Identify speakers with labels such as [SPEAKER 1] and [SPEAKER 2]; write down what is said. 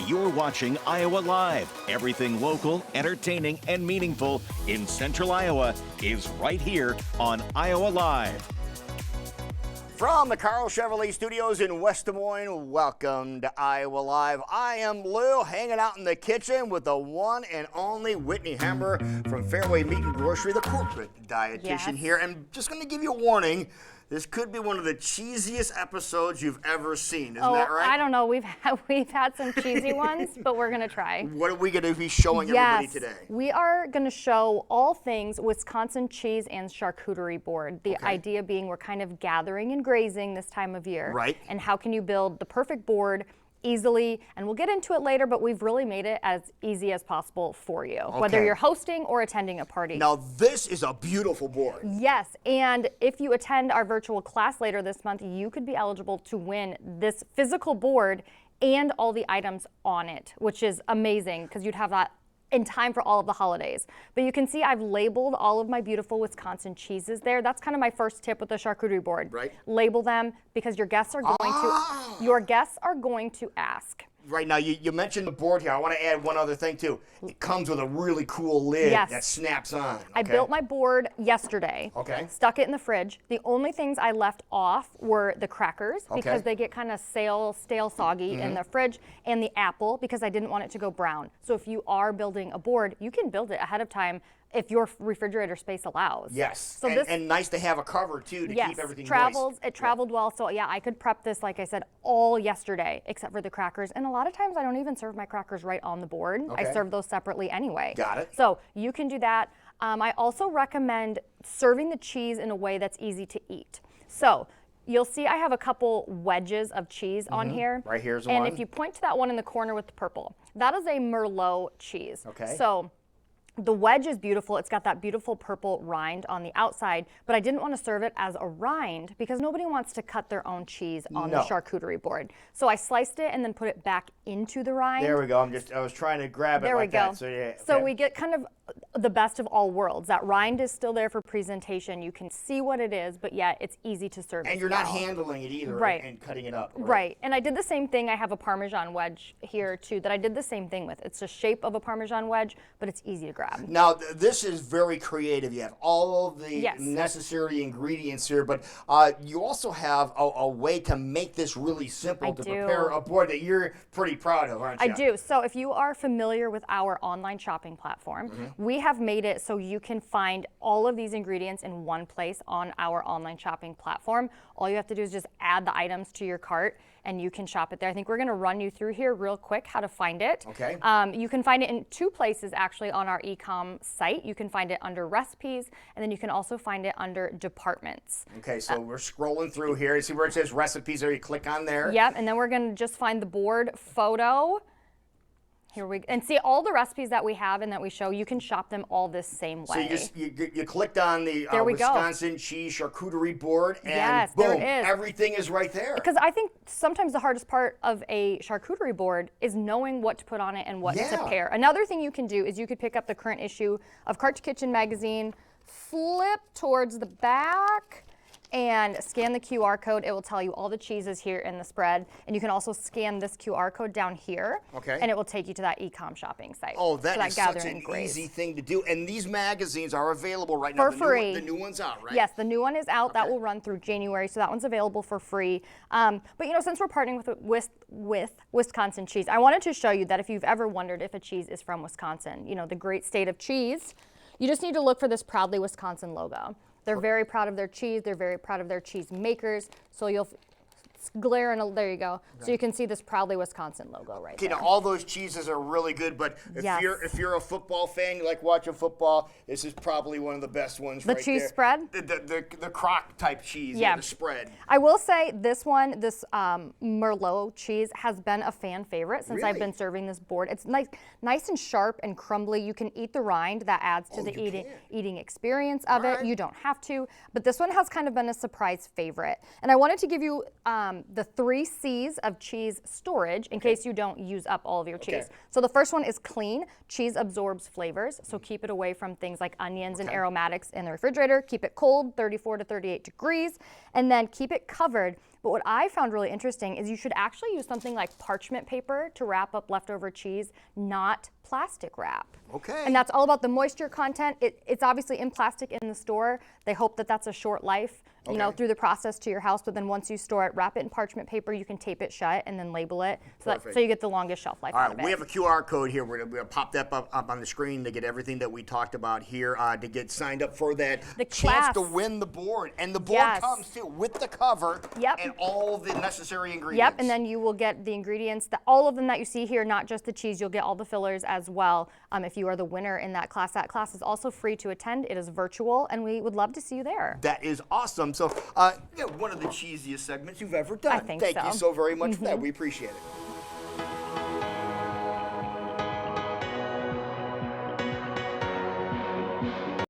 [SPEAKER 1] You're watching Iowa Live. Everything local, entertaining, and meaningful in Central Iowa is right here on Iowa Live.
[SPEAKER 2] From the Carl Chevrolet Studios in West Des Moines, welcome to Iowa Live. I am Lou, hanging out in the kitchen with the one and only Whitney Hemmer from Fareway Meat Grocery, the corporate dietitian here. And just going to give you a warning, this could be one of the cheesiest episodes you've ever seen. Isn't that right?
[SPEAKER 3] I don't know. We've had some cheesy ones, but we're going to try.
[SPEAKER 2] What are we going to be showing everybody today?
[SPEAKER 3] We are going to show all things Wisconsin cheese and charcuterie board. The idea being we're kind of gathering and grazing this time of year.
[SPEAKER 2] Right.
[SPEAKER 3] And how can you build the perfect board easily, and we'll get into it later, but we've really made it as easy as possible for you, whether you're hosting or attending a party.
[SPEAKER 2] Now this is a beautiful board.
[SPEAKER 3] Yes, and if you attend our virtual class later this month, you could be eligible to win this physical board and all the items on it, which is amazing because you'd have that in time for all of the holidays. But you can see I've labeled all of my beautiful Wisconsin cheeses there. That's kind of my first tip with the charcuterie board.
[SPEAKER 2] Right.
[SPEAKER 3] Label them because your guests are going to ask.
[SPEAKER 2] Right, now, you mentioned the board here. I want to add one other thing, too. It comes with a really cool lid that snaps on.
[SPEAKER 3] I built my board yesterday. Stuck it in the fridge. The only things I left off were the crackers because they get kind of stale, soggy in the fridge, and the apple because I didn't want it to go brown. So if you are building a board, you can build it ahead of time if your refrigerator space allows.
[SPEAKER 2] Yes,
[SPEAKER 3] so
[SPEAKER 2] and nice to have a cover, too, to keep everything moist.
[SPEAKER 3] It traveled well, so yeah, I could prep this, like I said, all yesterday, except for the crackers. And a lot of times I don't even serve my crackers right on the board. I serve those separately anyway.
[SPEAKER 2] Got it.
[SPEAKER 3] So you can do that. I also recommend serving the cheese in a way that's easy to eat. So you'll see I have a couple wedges of cheese on here.
[SPEAKER 2] Right here's one.
[SPEAKER 3] And if you point to that one in the corner with the purple, that is a Merlot cheese. So the wedge is beautiful. It's got that beautiful purple rind on the outside, but I didn't want to serve it as a rind because nobody wants to cut their own cheese on the charcuterie board. So I sliced it and then put it back into the rind.
[SPEAKER 2] There we go. I was trying to grab it like that.
[SPEAKER 3] So we get kind of the best of all worlds. That rind is still there for presentation. You can see what it is, but yet it's easy to serve.
[SPEAKER 2] And you're not handling it either and cutting it up.
[SPEAKER 3] Right. And I did the same thing. I have a Parmesan wedge here too that I did the same thing with. It's the shape of a Parmesan wedge, but it's easy to grab.
[SPEAKER 2] Now, this is very creative. You have all of the necessary ingredients here, but you also have a way to make this really simple to prepare a board that you're pretty proud of, aren't you?
[SPEAKER 3] I do. So if you are familiar with our online shopping platform, we have made it so you can find all of these ingredients in one place on our online shopping platform. All you have to do is just add the items to your cart and you can shop it there. I think we're going to run you through here real quick how to find it. You can find it in two places actually on our e-com site. You can find it under recipes, and then you can also find it under departments.
[SPEAKER 2] Okay, so we're scrolling through here. You see where it says recipes there? You click on there.
[SPEAKER 3] Yep, and then we're going to just find the board photo. Here we go. And see all the recipes that we have and that we show, you can shop them all this same way.
[SPEAKER 2] So you clicked on the Wisconsin cheese charcuterie board and boom, everything is right there.
[SPEAKER 3] Because I think sometimes the hardest part of a charcuterie board is knowing what to put on it and what to pair. Another thing you can do is you could pick up the current issue of Cart to Kitchen magazine, flip towards the back, and scan the QR code. It will tell you all the cheeses here in the spread. And you can also scan this QR code down here. And it will take you to that e-com shopping site.
[SPEAKER 2] Oh, that is such an easy thing to do. And these magazines are available right now.
[SPEAKER 3] For free.
[SPEAKER 2] The new one's out, right?
[SPEAKER 3] Yes, the new one is out. That will run through January, so that one's available for free. But you know, since we're partnering with Wisconsin cheese, I wanted to show you that if you've ever wondered if a cheese is from Wisconsin, you know, the great state of cheese, you just need to look for this Proudly Wisconsin logo. They're very proud of their cheese. They're very proud of their cheese makers. So you'll glare and there you go. So you can see this Proudly Wisconsin logo right there.
[SPEAKER 2] Now all those cheeses are really good, but if you're a football fan, you like watching football, this is probably one of the best ones right there.
[SPEAKER 3] The cheese spread?
[SPEAKER 2] The crock type cheese, the spread.
[SPEAKER 3] I will say this one, this Merlot cheese has been a fan favorite since I've been serving this board. It's nice and sharp and crumbly. You can eat the rind. That adds to the eating experience of it. You don't have to, but this one has kind of been a surprise favorite. And I wanted to give you the 3 C's of cheese storage in case you don't use up all of your cheese. So the first one is clean. Cheese absorbs flavors, so keep it away from things like onions and aromatics in the refrigerator. Keep it cold, 34 to 38 degrees, and then keep it covered But what I found really interesting is you should actually use something like parchment paper to wrap up leftover cheese, not plastic wrap.
[SPEAKER 2] Okay.
[SPEAKER 3] And that's all about the moisture content. It's obviously in plastic in the store. They hope that that's a short life, you know, through the process to your house. But then once you store it, wrap it in parchment paper. You can tape it shut and then label it, so you get the longest shelf life out of it.
[SPEAKER 2] We have a QR code here. We're going to pop that up on the screen to get everything that we talked about here, to get signed up for that chance to win the board. And the board comes too with the cover and all the necessary ingredients.
[SPEAKER 3] Yep, and then you will get the ingredients, all of them that you see here, not just the cheese. You'll get all the fillers as well. If you are the winner in that class is also free to attend. It is virtual, and we would love to see you there.
[SPEAKER 2] That is awesome. So, one of the cheesiest segments you've ever done.
[SPEAKER 3] I think so.
[SPEAKER 2] Thank you so very much for that. We appreciate it.